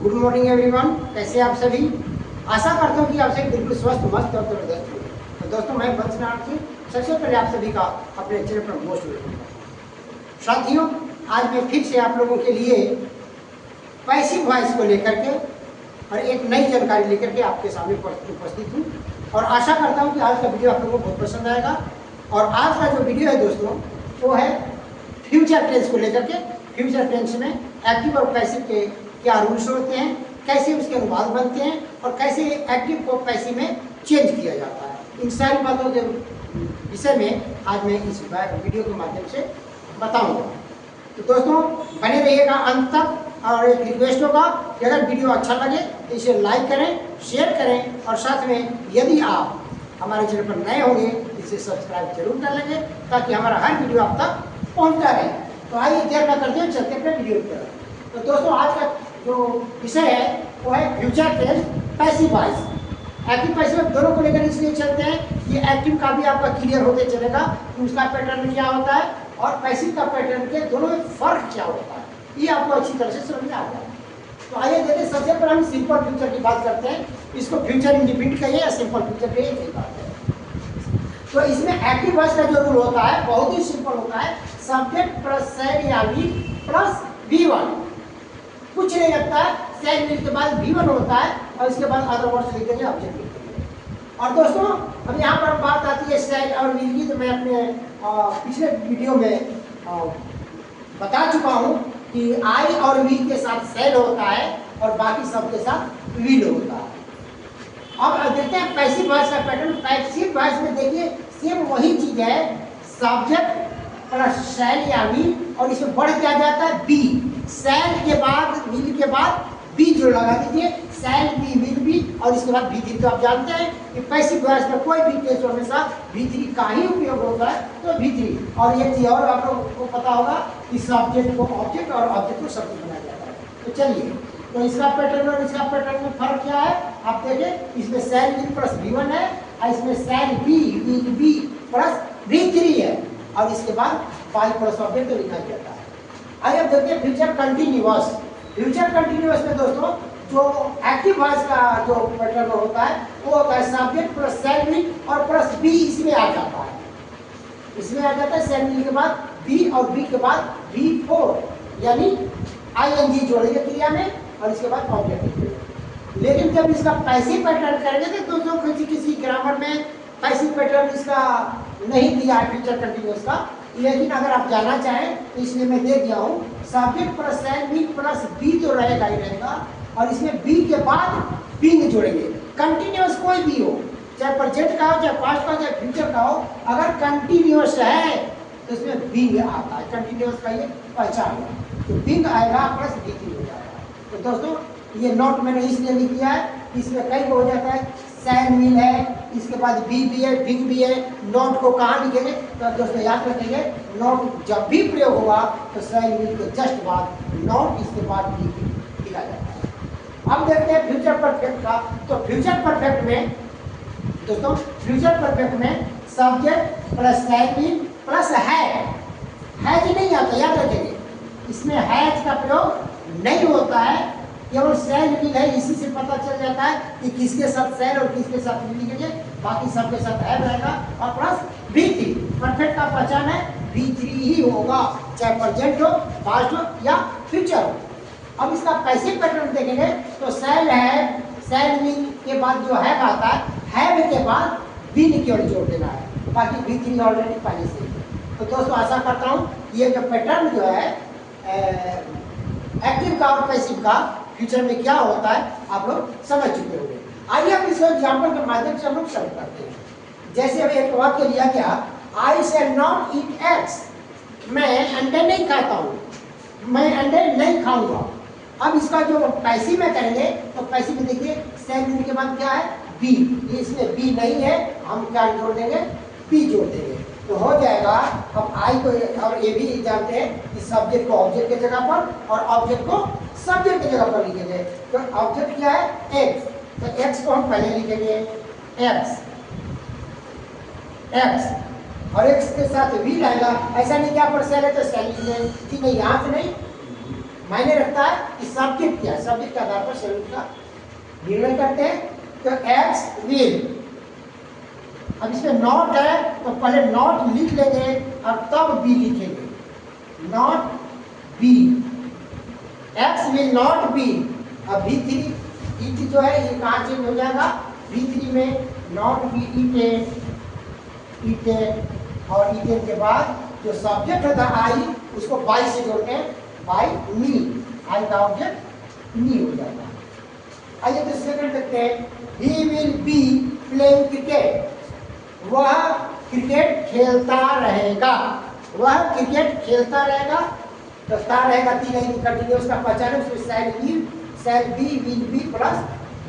Good morning everyone, कैसे आप सभी। आशा करता हूँ कि आप सभी बिल्कुल स्वस्थ मस्त और जबरदस्त होंगे। तो दोस्तों, मैं बंसनाथ जी सबसे पहले आप सभी का अपने चैनल पर मोस्ट वेलकम करता हूँ। साथियों, आज मैं फिर से आप लोगों के लिए पैसिव वॉइस को लेकर के और एक नई जानकारी लेकर के आपके सामने उपस्थित हूँ और आशा करता हूँ कि आज का वीडियो आप लोगों को बहुत पसंद आएगा। और आज का जो वीडियो है दोस्तों, वो है फ्यूचर टेंस को लेकर के। फ्यूचर टेंस में एक्टिव और पैसिव के क्या रूल्स होते हैं, कैसे उसके अनुवाद बनते हैं और कैसे एक्टिव को पैसिव में चेंज किया जाता है, इन सारी बातों के विषय में आज मैं इस वीडियो के माध्यम से बताऊंगा। तो दोस्तों, बने रहिएगा अंत तक। और एक रिक्वेस्ट होगा कि अगर वीडियो अच्छा लगे तो इसे लाइक करें, शेयर करें और साथ में यदि आप हमारे चैनल पर नए होंगे इसे सब्सक्राइब जरूर कर लेंगे ताकि हमारा हर वीडियो आप तक पहुंचता रहे। तो आइए देर न करते हुए चलते अपने वीडियो की तरफ। तो दोस्तों, आज का जो विषय है वो है future tense passive voice. Active passive दोनों को लेकर इसलिए चलते हैं कि एक्टिव का भी आपका क्लियर होते चलेगा कि उसका पैटर्न क्या होता है और पैसिव का पैटर्न के दोनों में फर्क क्या होता है, ये आपको अच्छी तरह से समझ में आ जाएगा। तो आइए देखते हैं, सबसे पहले हम सिंपल फ्यूचर की बात करते हैं। इसको फ्यूचर इंडिपेंडेंट कहिए या सिंपल फ्यूचर कहिए, यही बात है। तो इसमें एक्टिव वॉइस का जो रूल होता है बहुत ही सिंपल होता है। सब्जेक्ट प्लस सैड या वी प्लस V1, कुछ नहीं लगता है। सैड के बाद V1 होता है और इसके बाद अदर वर्ड्स लिख देंगे, ऑब्जेक्ट लिख देंगे। और दोस्तों, अब यहाँ पर बात आती है सैड और वी की। तो मैं अपने पिछले वीडियो में बता चुका हूँ कि आई और वी के साथ सैड होता है और बाकी सब के साथ विल होता है। अब देखते हैं पैसिव वॉइस का पैटर्न। पैसिव वॉइस में देखिए सेम वही चीज है, सब्जेक्ट प्लस शैल या वी और इसमें बढ़ क्या जाता है बी। शैल के बाद विल के बाद बी जो लगा दीजिए, शैल बी विल बी और इसके बाद V3। तो आप जानते हैं कि पैसिव वॉइस में कोई भी केस हमेशा V3 का ही उपयोग होता है, तो V3। और ये चीज और आप लोगों को पता होगा कि सब्जेक्ट को ऑब्जेक्ट और ऑब्जेक्ट को सब्जेक्ट बनाया जाता है। तो चलिए, तो इसका पैटर्न और इसका पैटर्न में फर्क क्या है आप देखें। इसमें शैल बी प्लस V1 है और इसमें शैल be will be plus V3 है और इसके बाद बाई प्लस ऑब्जेक्ट तो लिखा जाता है। आइए अब देखते हैं फ्यूचर कंटिन्यूअस। फ्यूचर कंटिन्यूअस में दोस्तों जो एक्टिव वॉइस का जो पैटर्न होता है वो होता है सब्जेक्ट प्लस शैल बी और प्लस बी इसमें आ जाता है। इसमें आ जाता है शैल बी के बाद बी और बी के बाद V4, यानी ING जोड़ेंगे क्रिया में और इसके बाद ऑब्जेक्ट। लेकिन जब इसका पैसिव पैटर्न करेंगे तो दोस्तों किसी ग्रामर में पैसिव पैटर्न इसका नहीं दिया है फ्यूचर कंटिन्यूअस का। लेकिन अगर आप जाना चाहें तो इसलिए मैं दे दिया हूँ subject plus shall be plus be तो रहेगा ही रहेगा और इसमें बी के बाद बिंग जोड़ेंगे। कंटिन्यूअस कोई भी हो, चाहे प्रेजेंट का हो, चाहे पास्ट का हो, चाहे फ्यूचर का हो, अगर कंटिन्यूअस है तो इसमें बिंग आता है। कंटिन्यूअस का ये पहचान है, तो बिंग आएगा प्लस V3 हो जाएगा। तो दोस्तों, ये नोट मैंने इसलिए लिख दिया है, इसमें कई हो जाता है शैल विल है, इसके बाद बी भी है, बिंग भी है। नोट को कहाँ लिखेंगे तो दोस्तों याद रखेंगे, नोट जब भी प्रयोग होगा तो शैल विल के जस्ट बाद नोट, इसके बाद बी लिखा जाता है। अब देखते हैं फ्यूचर परफेक्ट का। तो फ्यूचर परफेक्ट में दोस्तों, फ्यूचर परफेक्ट में subject plus shell will plus has नहीं आता, याद रखेंगे। इसमें हैज का प्रयोग नहीं होता है, केवल शैल विल है। इसी से पता चल जाता है कि किसके साथ शैल और किसके साथ विल लिखेंगे, बाकी सबके साथ हैव रहेगा और प्लस V3। परफेक्ट का पहचान है V3 ही होगा, चाहे प्रेजेंट हो, पास्ट हो या फ्यूचर हो। अब इसका पैसिव पैटर्न देखेंगे तो शैल है, शैल विल के बाद जो हैव आता है, हैव के बाद विल की ओर जोड़ देना है, बाकी V3 ऑलरेडी पहले से। तो दोस्तों, आशा करता हूँ ये जो पैटर्न जो है एक्टिव का और पैसिव का फ्यूचर में क्या होता है आप लोग समझ चुके होंगे। आइए अब इस एग्जाम्पल के माध्यम से हम लोग समझ करते हैं। जैसे अभी एक वाक्य लिया गया, आई शैल नॉट ईट एग्स, मैं अंडे नहीं खाता हूँ, मैं अंडे नहीं खाऊंगा। अब इसका जो पैसिव में करेंगे तो पैसिव में देखिए शैल विल के बाद क्या है बी, इसमें बी नहीं है, हम क्या जोड़ देंगे बी जोड़ देंगे तो हो जाएगा। अब आई को और ये भी जानते हैं कि सब्जेक्ट को ऑब्जेक्ट की जगह पर और ऑब्जेक्ट को सब्जेक्ट की जगह पर लिखेंगे। तो ऑब्जेक्ट क्या है एक्स, तो एक्स को हम पहले लिखेंगे एक्स और एक्स के साथ वी आएगा। ऐसा नहीं क्या पर शैल है तो शैल लिखेंगे, ठीक है। यहाँ से नहीं, मायने रखता है कि सब्जेक्ट क्या है, सब्जेक्ट के आधार पर शेड्यूल का निर्णय करते हैं। तो एक्स विल, अब इसमें नॉट है तो पहले नॉट लिख लेंगे और तब बी लिखेंगे, not be, x will not be. अब V3 ईट जो है ये कहाँ चेंज हो जाएगा, V3 में नॉट बी ईटेन, ईटेन, और ईटेन के बाद जो सब्जेक्ट होता है आई उसको बाई से जोड़ते हैं, बाई मी, आई का ऑब्जेक्ट मी हो जाता है। आइए तो सेकंड देखते हैं, he will be playing cricket, वह क्रिकेट खेलता रहेगा, वह क्रिकेट खेलता रहेगा। तो स्टार रहेगा तीन लाइन कंटिन्यूअस का पहचान, उसमें shall be will be plus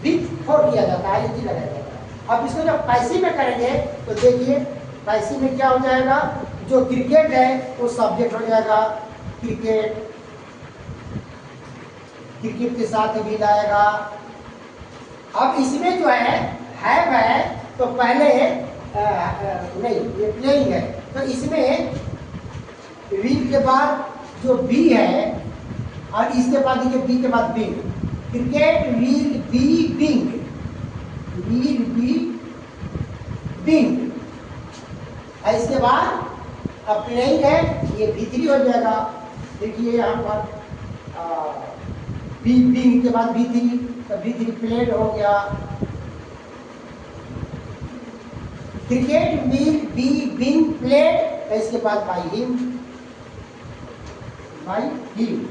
B four किया जाता है, आई लगाया जाता है। अब इसको जब पैसिव में करेंगे तो देखिए पैसिव में क्या हो जाएगा, जो क्रिकेट है वो सब्जेक्ट हो जाएगा, क्रिकेट, क्रिकेट के साथ भी लाएगा। अब इसमें जो है तो पहले नहीं ये प्लेइंग है, तो इसमें विल के बाद जो बी है और इसके बाद देखिए बी के बाद being, cricket will be being, will be being. और इसके बाद अब प्लेइंग है ये V3 हो जाएगा, देखिए यहाँ पर बी बिंग के बाद V3, तो V3 प्लेड हो गया। Cricket will be Bing played, इसके बाद बाई हिम, बाई हिम,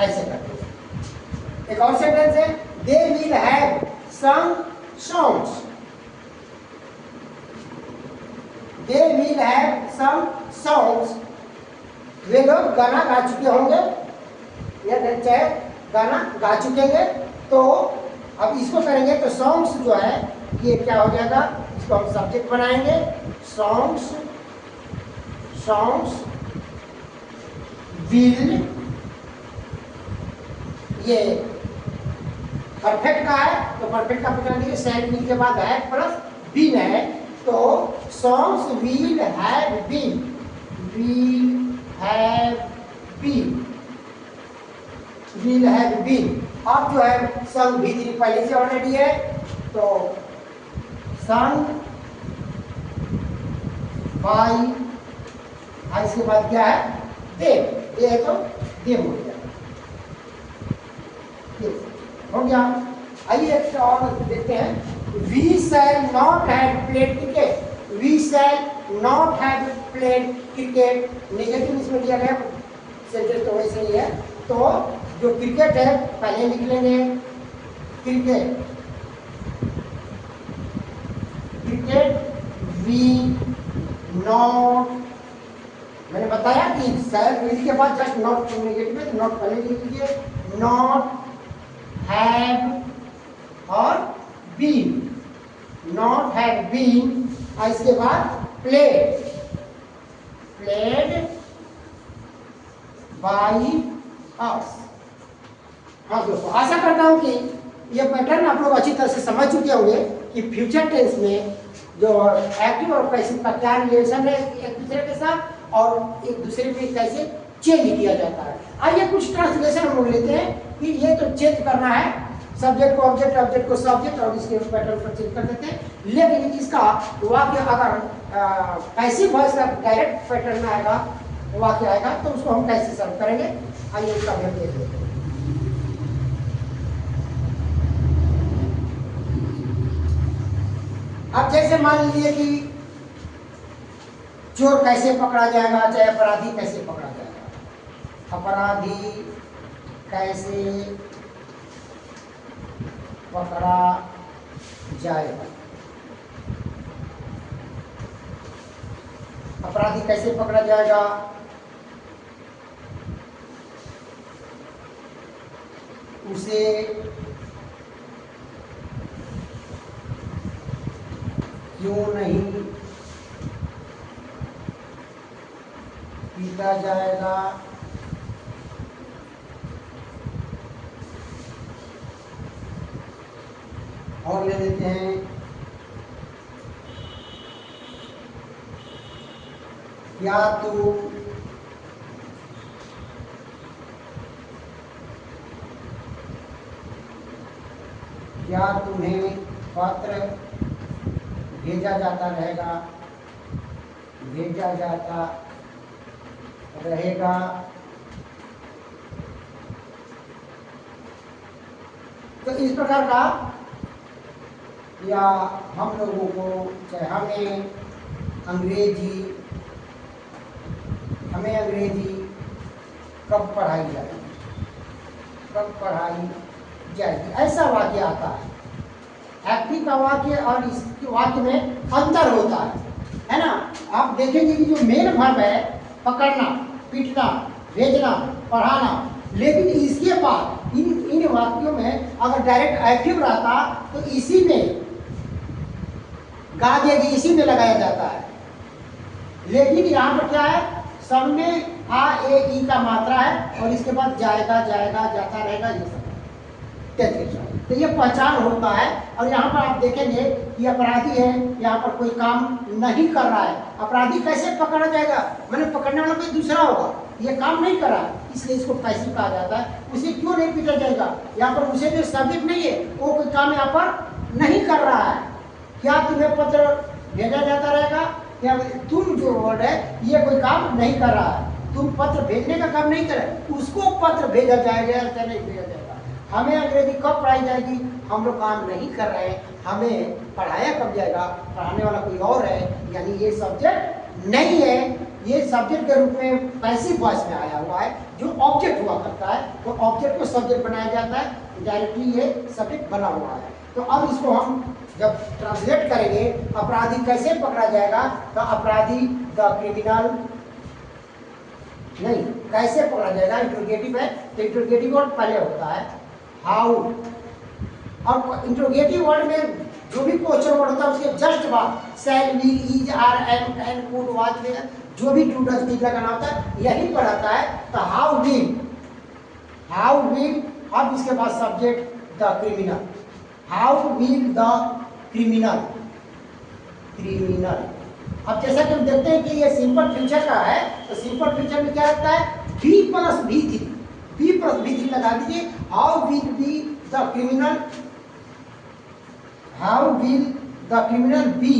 ऐसे करते हैं। एक और सेंटेंस है, they will have some songs, they will have some songs, वे लोग गाना गा चुके होंगे या चाहे गाना गा चुकेंगे। तो अब इसको करेंगे तो सॉन्ग्स जो है ये क्या हो जाएगा, इसको हम सब्जेक्ट बनाएंगे, सॉन्ग्स, सॉन्ग्स विल, ये परफेक्ट का है तो परफेक्ट का पता नहीं, सैड विल के बाद है प्लस बीन है, तो songs will have been, will have been, will have been. अब जो है संग V3 पहले से ऑलरेडी है, तो संग बाई, इसके बाद क्या है देव, ये है तो देव हो गया, हो गया। आइए एक और देखते हैं, we shall not have played cricket, we shall not have played cricket, negative इसमें दिया गया सेंटेंस तो वैसे ही है, तो जो क्रिकेट है पहले लिख लेंगे, क्रिकेट, क्रिकेट वी नॉट, मैंने बताया कि शैल विल के बाद जस्ट नॉट नेगेटिव है, नॉट पहले लिख लीजिए, नॉट हैव और बीन, नॉट हैव बीन, और इसके बाद प्लेड, प्लेड बाई अस। हाँ दोस्तों, आशा करता हूँ कि ये पैटर्न आप लोग अच्छी तरह से समझ चुके होंगे कि फ्यूचर टेंस में जो एक्टिव और पैसिव का क्या रिलेशन है एक दूसरे के साथ और एक दूसरे पे कैसे चेंज किया जाता है। आइए कुछ ट्रांसलेशन हम लोग लेते हैं कि ये तो चेंज करना है, सब्जेक्ट को ऑब्जेक्ट, ऑब्जेक्ट को सब्जेक्ट, और इसके पैटर्न पर चेंज कर देते हैं। लेकिन इसका वाक्य अगर पैसिव वॉइस का डायरेक्ट पैटर्न में आएगा, वाक्य आएगा, तो उसको हम कैसे सॉल्व करेंगे, आइए उसका भी हम देख लेते हैं। अब जैसे मान लीजिए कि चोर कैसे पकड़ा जाएगा, चाहे अपराधी कैसे पकड़ा जाएगा, अपराधी कैसे पकड़ा जाएगा, अपराधी कैसे पकड़ा जाएगा, उसे क्यों नहीं पीटा जाएगा, और ले लेते हैं या तो क्या तुम्हें पत्र भेजा जाता रहेगा, भेजा जाता रहेगा। तो इस प्रकार का या हम लोगों को चाहे हमें अंग्रेजी कब पढ़ाई जाएगी, कब पढ़ाई जाएगी, ऐसा वाक्य आता है। एक्टिव का वाक्य और इस वाक्य में अंतर होता है ना। आप देखेंगे कि जो मेन वर्ब है पकड़ना, पीटना, भेजना, पढ़ाना, लेकिन इसके बाद इन वाक्यों में अगर डायरेक्ट एक्टिव रहता तो इसी में गा देगी, इसी में लगाया जाता है। लेकिन यहाँ पर क्या है, सब में आ ए ई का मात्रा है और इसके बाद जाएगा, जाएगा, जाता रहेगा, ये सब तो ये पहचान होता है। और यहाँ पर आप देखेंगे कि अपराधी है, यहाँ पर कोई काम नहीं कर रहा है। अपराधी कैसे पकड़ा जाएगा, मैंने पकड़ने वाला कोई दूसरा होगा, ये काम नहीं कर रहा है, इसलिए इसको पैसिव कहा जाता है। उसे क्यों नहीं पीटा जाएगा, यहाँ पर उसे जो सब्जेक्ट नहीं है वो कोई काम यहाँ पर नहीं कर रहा है। क्या तुम्हें पत्र भेजा जाता रहेगा, या तुम जो वर्ड है ये कोई काम नहीं कर रहा है, तुम पत्र भेजने का काम नहीं कर रहे, उसको पत्र भेजा जाएगा या नहीं भेजा जाएगा। हमें अंग्रेजी कब पढ़ाई जाएगी, हम लोग काम नहीं कर रहे हैं, हमें पढ़ाया कब जाएगा, पढ़ाने वाला कोई और है, यानी ये सब्जेक्ट नहीं है, ये सब्जेक्ट के रूप में पैसिव वॉइस में आया हुआ है। जो ऑब्जेक्ट हुआ करता है तो ऑब्जेक्ट को सब्जेक्ट बनाया जाता है, डायरेक्टली ये सब्जेक्ट बना हुआ है। तो अब इसको हम जब ट्रांसलेट करेंगे अपराधी कैसे पकड़ा जाएगा, तो अपराधी द क्रिमिनल नहीं, कैसे पकड़ा जाएगा, इंट्रोगेटिव है तो इंट्रोगेटिव वर्ड पहले होता है हाउ, और इंट्रोगेटिव वर्ड में जो भी क्वेश्चन वर्ड होता है उसके जस्ट बाद shall, will, is, are, am, can, could, was में जो भी डू, डज, विल लगाना होता है यही पर आता है। तो हाउ विल, अब इसके बाद subject the criminal, how will the criminal. अब जैसा कि हम देखते हैं कि ये सिंपल फ्यूचर का है, तो सिंपल फ्यूचर में क्या लगता है, बी प्लस बी थ्री लगा दीजिए। How will be the criminal, how will the criminal be,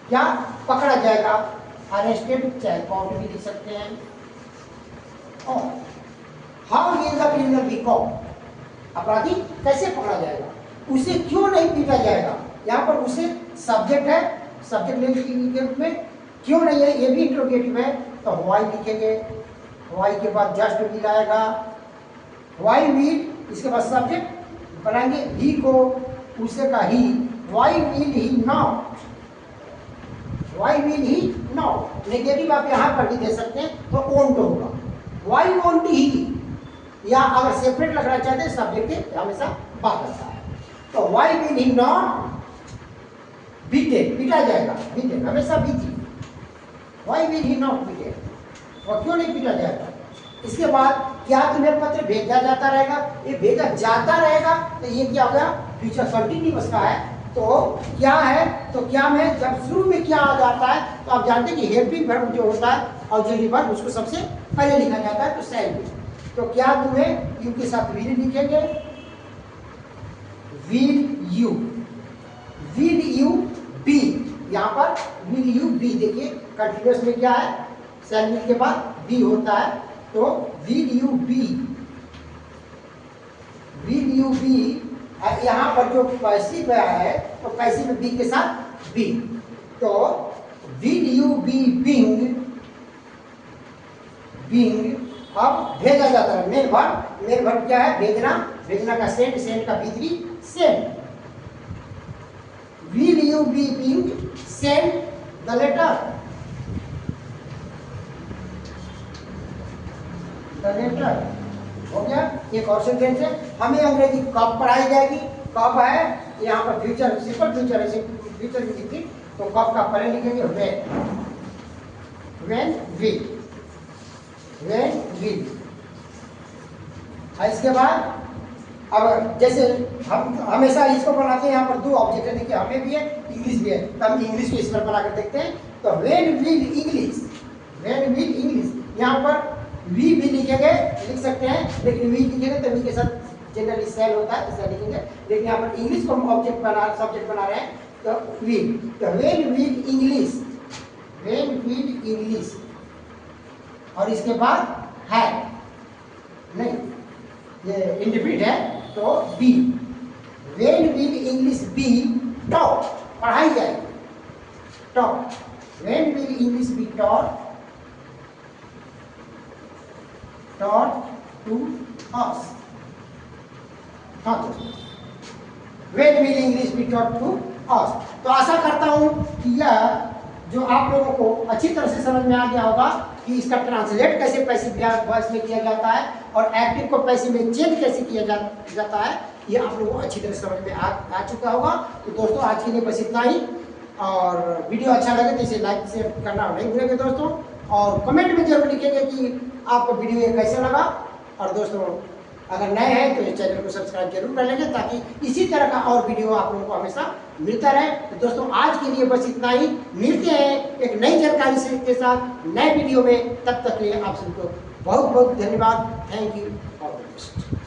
क्या पकड़ा जाएगा, अरेस्टेड, चाहे कॉट भी लिख सकते हैं। How will the criminal be caught, अपराधी कैसे पकड़ा जाएगा, उसे क्यों नहीं पीटा जाएगा। यहाँ पर उसे सब्जेक्ट है, सब्जेक्ट लेने के रूप में क्यों नहीं है, ये भी इंट्रोगेटिव है, तो व्हाई लिखेंगे, व्हाई के बाद जस्ट विल आएगा, व्हाई विल, इसके बाद सब्जेक्ट बनाएंगे ही को, उसे का he, why will he not, why will he not. Negative आप यहाँ पर भी दे सकते हैं तो वोंट होगा, व्हाई वोंट ही, या अगर सेपरेट लगना चाहते हैं सब्जेक्ट के हमेशा बात करता है। तो why will he not beated, पीटा जाएगा, बीटेड हमेशा बीटी, why will he not beated, और क्यों नहीं पीटा जाएगा। इसके बाद क्या तुम्हें पत्र भेजा जाता रहेगा, ये भेजा जाता रहेगा, तो ये क्या हो गया, फ्यूचर कंटिन्यूअस का है। तो क्या है, तो क्या में जब शुरू में क्या आ जाता है तो आप जानते हैं कि हेल्पिंग वर्ब जो होता है ऑक्सिलरी वर्ब उसको सबसे पहले लिखा जाता है, तो शैल बी। तो क्या तुम्हें यू के साथ विल लिखेंगे, विल यू बी, यहाँ पर विल यू बी, देखिए कंटिन्यूअस में क्या है, शैल बी के बाद बी होता है, तो विल यू बी, यहाँ पर जो पैसिव है तो पैसिव बी के साथ बी, तो विल यू बी बीइंग, अब भेजा जाता है, मेन वर्ब क्या है, भेजना का सेंड का B3 send, will you be being send the letter, हो गया। एक और सेंटेंस है, हमें अंग्रेजी कब पढ़ाई जाएगी, कब है, यहाँ पर फ्यूचर, सिंपल फ्यूचर है, फ्यूचर की लिखी तो कब का पहले लिखेंगे व्हेन विल। इसके बाद अब जैसे हम हमेशा इसको बनाते हैं, यहाँ पर दो ऑब्जेक्ट है, देखिए हमें भी है, इंग्लिश भी है, तो हम इंग्लिश को इस पर बना कर देखते हैं। तो व्हेन विल इंग्लिश, यहाँ पर वी भी लिख सकते हैं, लेकिन वी लिखेंगे तो वी के साथ जनरली सेल होता है तो सेल लिखेंगे, लेकिन यहाँ पर इंग्लिश को हम सब्जेक्ट बना रहे हैं तो विल। तो when will English, when will English, और इसके बाद है नहीं, ये इंडिफिनिट है तो be. When will English be taught, पढ़ाई जाएगी, taught. When will English be taught, taught to us. हाँ दोस्तों, when will English be taught to us. तो आशा करता हूँ कि यह जो आप लोगों को अच्छी तरह से समझ में आ गया होगा कि इसका ट्रांसलेट कैसे पैसिव वॉइस में किया जाता है और एक्टिव को पैसिव में चेंज कैसे किया जाता है, ये आप लोगों को अच्छी तरह से समझ में आ चुका होगा। तो दोस्तों आज के लिए बस इतना ही, और वीडियो अच्छा लगे तो इसे लाइक शेयर करना नहीं भूलेंगे दोस्तों, और कमेंट में जरूर लिखेंगे कि आपको वीडियो ये कैसा लगा। और दोस्तों अगर नए हैं तो इस चैनल को सब्सक्राइब जरूर कर लेंगे ताकि इसी तरह का और वीडियो आप लोगों को हमेशा मिलता रहे। तो दोस्तों आज के लिए बस इतना ही, मिलते हैं एक नई जानकारी से के साथ नए वीडियो में। तब तक के लिए आप सबको बहुत बहुत धन्यवाद। Thank you all the best.